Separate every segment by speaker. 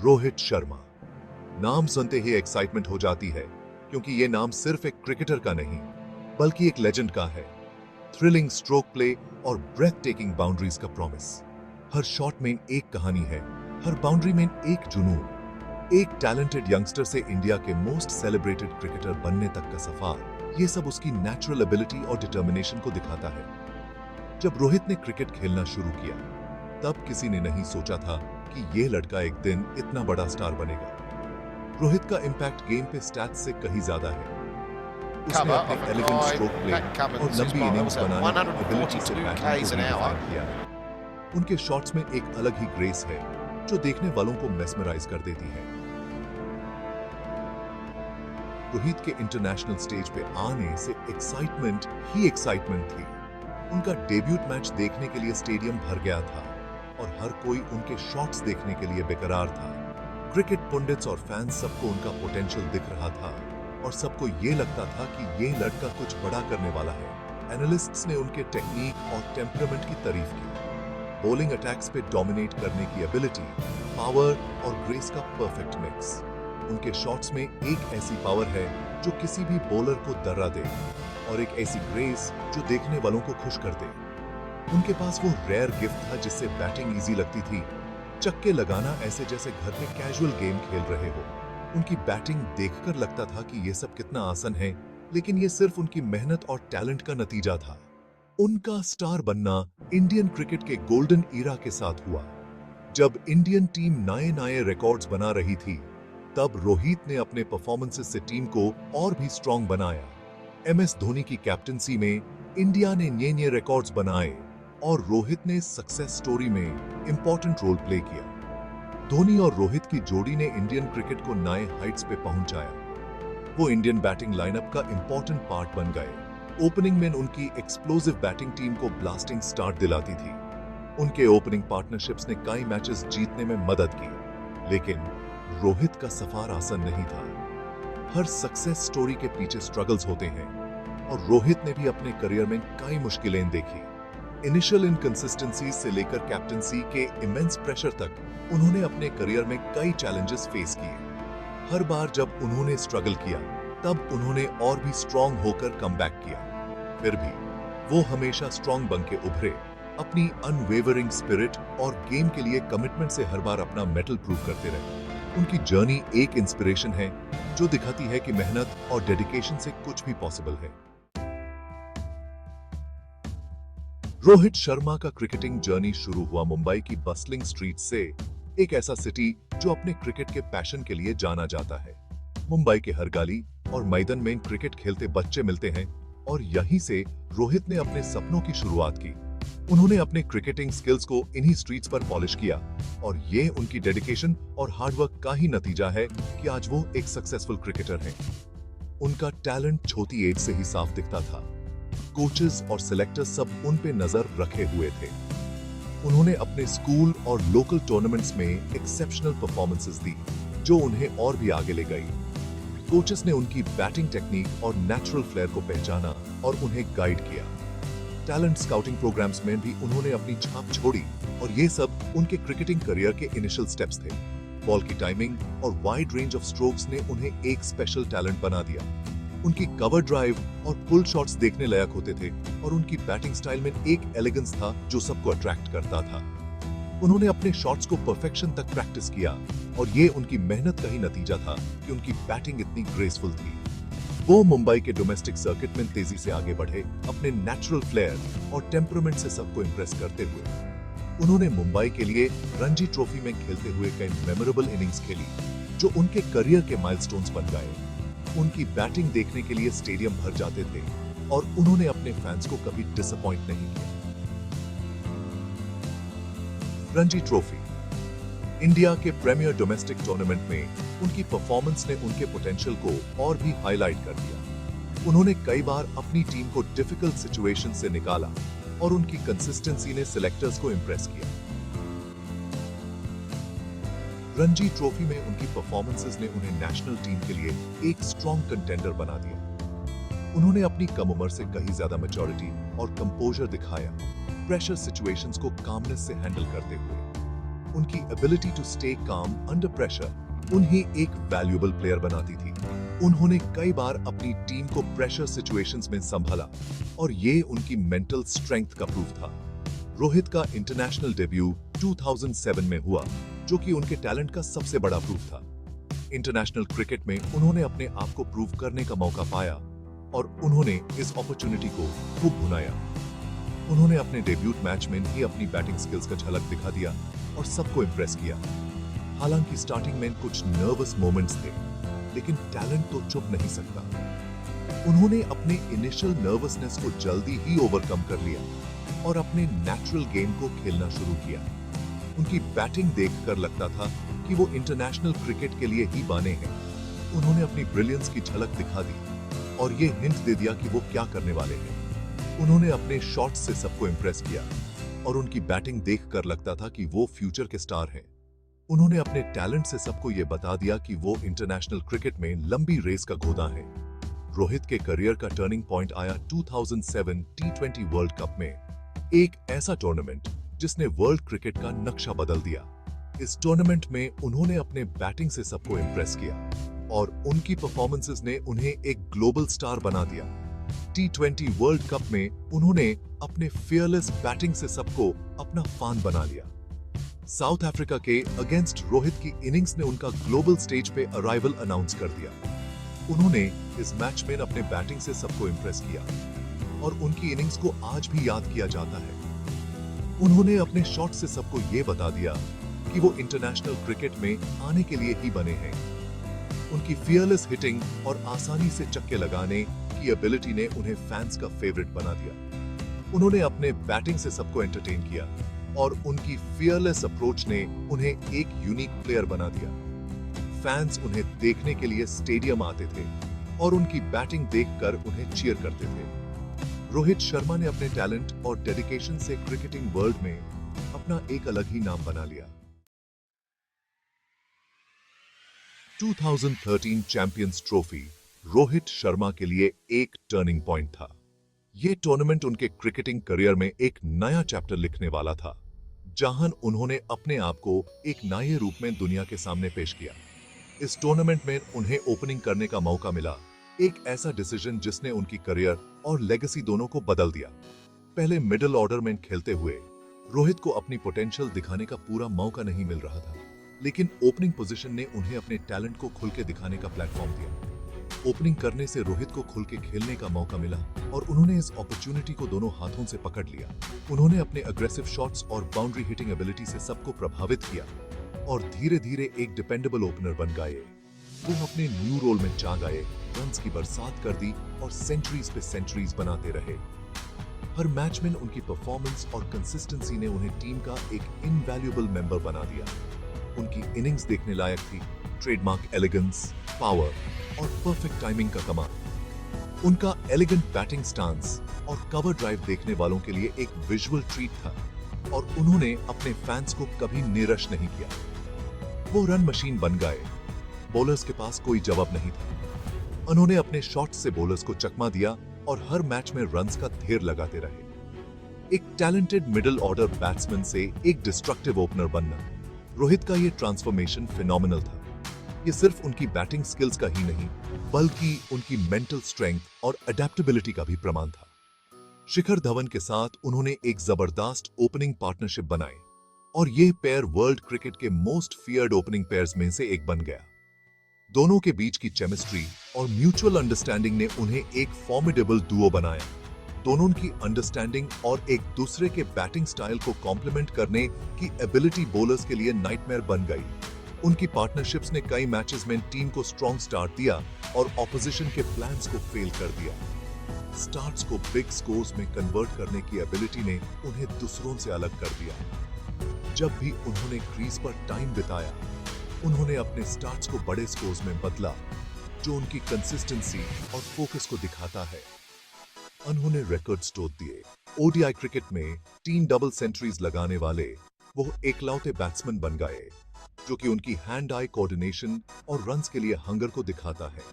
Speaker 1: रोहित शर्मा। नाम सुनते ही एक्साइटमेंट हो जाती है, क्योंकि ये नाम सिर्फ एक क्रिकेटर का नहीं बल्कि एक लेजेंड का है। थ्रिलिंग स्ट्रोक प्ले और ब्रेथ टेकिंग बाउंड्रीज का प्रॉमिस। हर शॉट में एक कहानी है, हर बाउंड्री में एक जुनून। एक टैलेंटेड यंगस्टर से इंडिया के मोस्ट सेलिब्रेटेड क्रिकेटर बनने तक का सफर, ये सब उसकी नेचुरल एबिलिटी और डिटर्मिनेशन को दिखाता है। जब रोहित ने क्रिकेट खेलना शुरू किया, तब किसी ने नहीं सोचा था कि ये लड़का एक दिन इतना बड़ा स्टार बनेगा। रोहित का इंपैक्ट गेम पे स्टैट्स से कहीं ज्यादा है। उसने अपने एलिगेंट स्ट्रोक प्ले और लंबी इनिंग्स बनाने की एबिलिटी से बैटिंग को रिडिफाइन किया है। उनके शॉट्स में एक अलग ही ग्रेस है, जो देखने वालों को मेस्मराइज कर देती है। रोहित के इंटरनेशनल स्टेज पे आने से एक्साइटमेंट ही एक्साइटमेंट थी। उनका डेब्यूट मैच देखने के लिए स्टेडियम भर गया था और हर कोई उनके शॉट्स देखने के लिए बेकरार था। क्रिकेट पंडित्स और फैंस सबको उनका पोटेंशियल दिख रहा था और सबको ये लगता था कि ये लड़का कुछ बड़ा करने वाला है। एनालिस्ट्स ने उनके टेक्निक और टेम्परामेंट की तारीफ की। बॉलिंग अटैक्स पे डोमिनेट करने की एबिलिटी, पावर और ग्रेस का परफेक्ट मिक्स। उनके शॉट्स में एक ऐसी पावर है जो किसी भी बॉलर को दर्रा दे और एक ऐसी ग्रेस जो देखने वालों को खुश कर दे। उनके पास वो रेयर गिफ्ट था जिससे बैटिंग इजी लगती थी। चक्के लगाना ऐसे जैसे घर में कैजुअल गेम खेल रहे हो। उनकी बैटिंग देखकर लगता था कि ये सब कितना आसान है, लेकिन ये सिर्फ उनकी मेहनत और टैलेंट का नतीजा था। उनका स्टार बनना इंडियन क्रिकेट के गोल्डन ईरा के साथ हुआ। जब इंडियन टीम नए नए रिकॉर्ड्स बना रही थी, तब रोहित ने अपने परफॉर्मेंसेस से टीम को और भी स्ट्रॉन्ग बनाया। MS धोनी की कैप्टनसी में इंडिया ने नए रिकॉर्ड्स बनाए और रोहित ने सक्सेस स्टोरी में इंपॉर्टेंट रोल प्ले किया। धोनी और रोहित की जोड़ी ने इंडियन क्रिकेट को नए हाइट्स पे पहुंचाया। वो इंडियन बैटिंग लाइनअप का इंपॉर्टेंट पार्ट बन गए। ओपनिंग में उनकी एक्सप्लोसिव बैटिंग टीम को ब्लास्टिंग स्टार्ट दिलाती थी। उनके ओपनिंग पार्टनरशिप्स ने कई मैचेस जीतने में मदद की, लेकिन रोहित का सफर आसान नहीं था। हर सक्सेस स्टोरी के पीछे स्ट्रगल्स होते हैं और रोहित ने भी अपने करियर में कई मुश्किलें देखी। इनिशियल इनकंसिस्टेंसी से लेकर कैप्टनसी के इमेंस प्रेशर तक उन्होंने अपने करियर में कई चैलेंजेस फेस किए। हर बार जब उन्होंने स्ट्रगल किया, तब उन्होंने और भी स्ट्रॉन्ग होकर कमबैक किया। फिर भी वो हमेशा स्ट्रॉन्ग बन के उभरे। अपनी अनवेवरिंग स्पिरिट और गेम के लिए कमिटमेंट से हर बार अपना मेटल प्रूव करते रहे। उनकी जर्नी एक इंस्पिरेशन है जो दिखाती है कि मेहनत और डेडिकेशन से कुछ भी पॉसिबल है। रोहित शर्मा का क्रिकेटिंग जर्नी शुरू हुआ मुंबई की बस्लिंग स्ट्रीट से, एक ऐसा सिटी जो अपने क्रिकेट के पैशन के लिए जाना जाता है। मुंबई के हर गली और मैदान में क्रिकेट खेलते बच्चे मिलते हैं और यहीं से रोहित ने अपने सपनों की शुरुआत की। उन्होंने अपने क्रिकेटिंग स्किल्स को इन्हीं स्ट्रीट्स पर पॉलिश किया और ये उनकी डेडिकेशन और हार्डवर्क का ही नतीजा है कि आज वो एक सक्सेसफुल क्रिकेटर हैं। उनका टैलेंट छोटी एज से ही साफ दिखता था। कोचेस और सिलेक्टर्स सब उन पे नजर रखे हुए थे। उन्होंने अपने स्कूल और लोकल टूर्नामेंट्स में एक्सेप्शनल परफॉर्मेंसेस दी, जो उन्हें और भी आगे ले गई। कोचेस ने उनकी बैटिंग टेक्निक और नेचुरल फ्लेयर को पहचाना और उन्हें गाइड किया। टैलेंट स्काउटिंग प्रोग्राम्स में भी उन्होंने अपनी छाप छोड़ी और ये सब उनके क्रिकेटिंग करियर के इनिशियल स्टेप्स थे। बॉल की टाइमिंग और वाइड रेंज ऑफ स्ट्रोक्स ने उन्हें एक स्पेशल टैलेंट बना दिया। उनकी कवर ड्राइव और पुल शॉट्स देखने लायक होते थे और उनकी बैटिंग स्टाइल में एक एलिगेंस था जो सबको अट्रैक्ट करता था। उन्होंने अपने शॉट्स को परफेक्शन तक प्रैक्टिस किया और ये उनकी मेहनत का ही नतीजा था कि उनकी बैटिंग इतनी ग्रेसफुल थी। वो मुंबई के डोमेस्टिक सर्किट में तेजी से आगे बढ़े, अपने नेचुरल फ्लेयर और टेम्परामेंट से सबको इंप्रेस करते हुए। उन्होंने मुंबई के लिए रणजी ट्रॉफी में खेलते हुए कई मेमोरेबल इनिंग्स खेली, जो उनके करियर के माइलस्टोन्स बन गए। उनकी बैटिंग देखने के लिए स्टेडियम भर जाते थे और उन्होंने अपने फैंस को कभी डिसअपॉइंट नहीं किया। रणजी ट्रॉफी, इंडिया के प्रीमियर डोमेस्टिक टूर्नामेंट में उनकी परफॉर्मेंस ने उनके पोटेंशियल को और भी हाईलाइट कर दिया। उन्होंने कई बार अपनी टीम को डिफिकल्ट सिचुएशन से निकाला और उनकी कंसिस्टेंसी ने सिलेक्टर्स को इंप्रेस किया। रणजी ट्रॉफी में उनकी परफॉर्मेंसेस ने उन्हें नेशनल टीम के लिए एक स्ट्रॉन्ग कंटेंडर बना दिया। उन्होंने अपनी कम उम्र से कहीं ज्यादा मैच्योरिटी और कंपोजर दिखाया, प्रेशर सिचुएशंस को कामनेस से हैंडल करते हुए। उनकी ability to stay calm under pressure उन्हें एक वैल्यूएबल प्लेयर बनाती थी। उन्होंने कई बार अपनी टीम को प्रेशर सिचुएशंस में संभाला और ये उनकी मेंटल स्ट्रेंथ का प्रूफ था। रोहित का इंटरनेशनल डेब्यू 2007 में हुआ, जो कि उनके टैलेंट का सबसे बड़ा प्रूफ था। इंटरनेशनल क्रिकेट में उन्होंने अपने आप को प्रूव करने का मौका पाया और उन्होंने इस अपॉर्चुनिटी को खूब भुनाया। उन्होंने अपने डेब्यूट मैच में ही अपनी बैटिंग स्किल्स का झलक दिखा दिया और सबको इंप्रेस किया। हालांकि स्टार्टिंग में कुछ नर्वस मोमेंट्स थे, लेकिन टैलेंट तो चुप नहीं सकता। उन्होंने अपने इनिशियल नर्वसनेस को जल्दी ही ओवरकम कर लिया और अपने नेचुरल गेम को खेलना शुरू किया। उनकी बैटिंग देखकर लगता था कि वो इंटरनेशनल क्रिकेट के लिए ही बने हैं। उन्होंने अपनी ब्रिलियंस की झलक दिखा दी और ये हिंट दे दिया कि वो क्या करने वाले हैं। उन्होंने अपने शॉट्स से सबको इंप्रेस किया और उनकी बैटिंग देखकर लगता था कि वो फ्यूचर के स्टार हैं। उन्होंने अपने टैलेंट से सबको ये बता दिया कि वो इंटरनेशनल क्रिकेट में लंबी रेस का घोड़ा है। रोहित के करियर का टर्निंग पॉइंट आया 2007 टी20 वर्ल्ड कप में, एक ऐसा टूर्नामेंट जिसने वर्ल्ड क्रिकेट का नक्शा बदल दिया। इस टूर्नामेंट में उन्होंने अपने बैटिंग से सबको इंप्रेस किया और उनकी परफॉर्मेंसेस ने उन्हें एक ग्लोबल स्टार बना दिया। टी20 वर्ल्ड कप में उन्होंने अपने फियरलेस बैटिंग से सबको अपना फैन बना लिया। साउथ अफ्रीका के अगेंस्ट रोहित की इनिंग्स ने उनका ग्लोबल स्टेज पे अराइवल अनाउंस कर दिया। उन्होंने इस मैच में अपने बैटिंग से सबको इंप्रेस किया और उनकी इनिंग्स को आज भी याद किया जाता है। उन्होंने अपने शॉट से सबको ये बता दिया कि वो इंटरनेशनल क्रिकेट में आने के लिए ही बने हैं। उनकी फियरलेस हिटिंग और आसानी से चक्के लगाने की एबिलिटी ने उन्हें फैंस का फेवरेट बना दिया। उन्होंने अपने बैटिंग से सबको एंटरटेन किया और उनकी फियरलेस अप्रोच ने उन्हें एक यूनिक प्लेयर बना दिया। फैंस उन्हें देखने के लिए स्टेडियम आते थे और उनकी बैटिंग देखकर उन्हें चीयर करते थे। रोहित शर्मा ने अपने टैलेंट और डेडिकेशन से क्रिकेटिंग वर्ल्ड में अपना एक अलग ही नाम बना लिया। 2013 चैंपियंस ट्रॉफी रोहित शर्मा के लिए एक टर्निंग पॉइंट था। यह टूर्नामेंट उनके क्रिकेटिंग करियर में एक नया चैप्टर लिखने वाला था, जहां उन्होंने अपने आप को एक नए रूप में दुनिया के सामने पेश किया। इस टूर्नामेंट में उन्हें ओपनिंग करने का मौका मिला, एक ऐसा डिसीजन जिसने उनकी करियर और लेगेसी दोनों को बदल दिया। पहले मिडिल ऑर्डर में खेलते हुए रोहित को अपनी पोटेंशियल दिखाने का पूरा मौका नहीं मिल रहा था, लेकिन ओपनिंग पोजीशन ने उन्हें अपने टैलेंट को खुल के दिखाने का प्लेटफॉर्म दिया। ओपनिंग करने से रोहित को खुल के खेलने का मौका मिला और उन्होंने इस अपॉर्चुनिटी को दोनों हाथों से पकड़ लिया। उन्होंने अपने अग्रेसिव शॉट्स और बाउंड्री हिटिंग एबिलिटी से सबको प्रभावित किया और धीरे धीरे एक डिपेंडेबल ओपनर बन गए। वो अपने न्यू रोल में जा गए, रन्स की बरसात कर दी और सेंचुरीज पे सेंचुरीज बनाते रहे। हर मैच में उनकी परफॉर्मेंस और कंसिस्टेंसी ने उन्हें टीम का एक इनवैल्यूएबल मेंबर बना दिया। उनकी इनिंग्स देखने लायक थी, ट्रेडमार्क एलिगेंस, पावर और परफेक्ट टाइमिंग का कमाल। उनका एलिगेंट बैटिंग स्टांस और कवर ड्राइव देखने वालों के लिए एक विजुअल ट्रीट था और उन्होंने अपने फैंस को कभी निराश नहीं किया। वो रन मशीन बन गए, बॉलर्स के पास कोई जवाब नहीं था। उन्होंने अपने शॉट से बॉलर्स को चकमा दिया और हर मैच में रन्स का ढेर लगाते रहे। एक टैलेंटेड मिडिल ऑर्डर बैट्समैन से एक डिस्ट्रक्टिव ओपनर बनना, रोहित का ये ट्रांसफॉर्मेशन फिनोमिनल था। ये सिर्फ उनकी बैटिंग स्किल्स का ही नहीं, बल्कि उनकी मेंटल स्ट्रेंथ और अडेप्टेबिलिटी का भी प्रमाण था। शिखर धवन के साथ उन्होंने एक जबरदस्त ओपनिंग पार्टनरशिप बनाई और ये पेयर वर्ल्ड क्रिकेट के मोस्ट फियर्ड ओपनिंग पेयर्स में से एक बन गया। दोनों के बीच की केमिस्ट्री और म्यूचुअल अंडरस्टैंडिंग ने उन्हें एक फॉर्मिडेबल डुओ बनाया। दोनों की अंडरस्टैंडिंग और एक दूसरे के बैटिंग स्टाइल को कॉम्प्लीमेंट करने की एबिलिटी बॉलर्स के लिए नाइटमेयर बन गई। उनकी पार्टनरशिप्स ने कई मैचेस में टीम को स्ट्रॉन्ग स्टार्ट दिया और ऑपोजिशन के प्लान्स को फेल कर दिया। स्टार्ट्स को बिग स्कोर्स में कन्वर्ट करने की एबिलिटी ने उन्हें दूसरों से अलग कर दिया। जब भी उन्होंने क्रीज पर टाइम बिताया, उन्होंने अपने स्टार्ट्स को बड़े स्कोर्स में बदला, जो उनकी कंसिस्टेंसी और फोकस को दिखाता है। उन्होंने रिकॉर्ड्स तोड़ दिए। ओडीआई क्रिकेट में 3 डबल सेंचुरीज लगाने वाले वो एकलौते बैट्समैन बन गए, जो कि उनकी हैंड आई कोऑर्डिनेशन और रन्स के लिए हंगर को दिखाता है।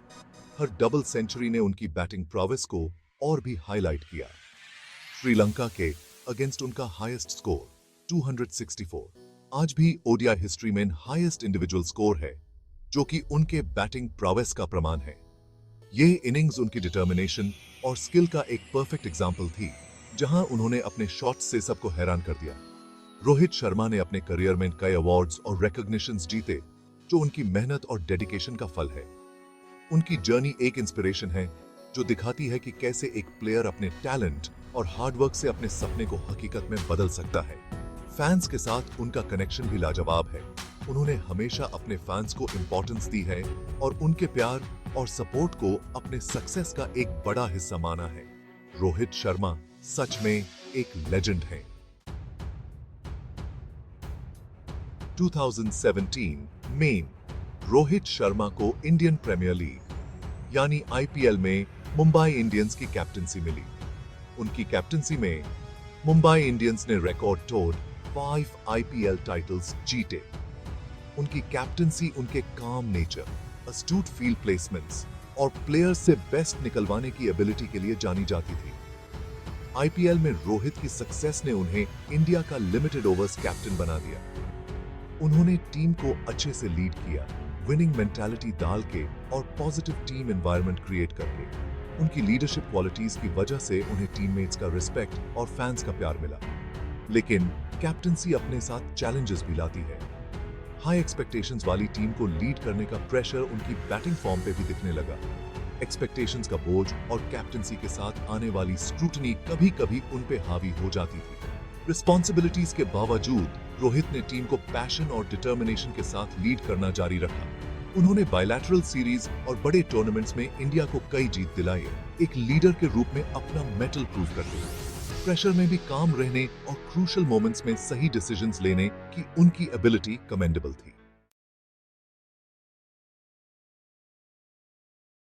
Speaker 1: हर डबल सेंचुरी ने उनकी बैटिंग प्रोवेस को और भी हाईलाइट किया। श्रीलंका के अगेंस्ट उनका हाईएस्ट स्कोर 264, आज भी ओडीआई हिस्ट्री में हाईएस्ट इंडिविजुअल स्कोर है, जो कि उनके बैटिंग prowess का प्रमाण है। ये इनिंग्स उनकी डिटर्मिनेशन और स्किल का एक परफेक्ट एग्जाम्पल थी, जहां उन्होंने अपने शॉट्स से सबको हैरान कर दिया। रोहित शर्मा ने अपने करियर में कई अवार्ड्स और रिकॉग्निशंस जीते, जो उनकी मेहनत और डेडिकेशन का फल है। उनकी जर्नी एक इंस्पिरेशन है, जो दिखाती है कि कैसे एक प्लेयर अपने टैलेंट और हार्डवर्क से अपने सपने को हकीकत में बदल सकता है। फैंस के साथ उनका कनेक्शन भी लाजवाब है। उन्होंने हमेशा अपने फैंस को इंपॉर्टेंस दी है और उनके प्यार और सपोर्ट को अपने सक्सेस का एक बड़ा हिस्सा माना है। रोहित शर्मा सच में एक लेजेंड है। 2017 में रोहित शर्मा को इंडियन प्रीमियर लीग यानी आईपीएल में मुंबई इंडियंस की कैप्टनसी मिली। उनकी कैप्टनसी में मुंबई इंडियंस ने रिकॉर्ड तोड़ 5 आईपीएल टाइटल्स जीते। उनकी कैप्टनसी उनके काम नेचर, अस्टूट फील्ड प्लेसमेंट्स और प्लेयर्स से बेस्ट निकलवाने की एबिलिटी के लिए जानी जाती थी। आईपीएल में रोहित की सक्सेस ने उन्हें इंडिया का लिमिटेड ओवर्स कैप्टन बना दिया। उन्होंने टीम को अच्छे से लीड किया, विनिंग मेंटालिटी डाल के और पॉजिटिव टीम एनवायरनमेंट क्रिएट करके। उनकी लीडरशिप क्वालिटीज की वजह से उन्हें टीममेट्स का रिस्पेक्ट और फैंस का प्यार मिला। लेकिन कैप्टनसी अपने साथ चैलेंजेस भी लाती है। हाई एक्सपेक्टेशंस वाली टीम को लीड करने का प्रेशर उनकी बैटिंग फॉर्म पे भी दिखने लगा। एक्सपेक्टेशंस का बोझ और कैप्टनसी के साथ आने वाली स्क्रूटनी कभी-कभी उन पे हावी हो जाती थी। रिस्पॉन्सिबिलिटीज के बावजूद रोहित ने टीम को पैशन और डिटर्मिनेशन के साथ लीड करना जारी रखा। उन्होंने बायलैटरल सीरीज और बड़े टूर्नामेंट्स में इंडिया को कई जीत दिलाई, एक लीडर के रूप में अपना मेटल प्रूव करते हैं। प्रेशर में भी काम रहने और क्रूशल मोमेंट्स में सही डिसीजंस लेने की उनकी एबिलिटी कमेंडेबल थी।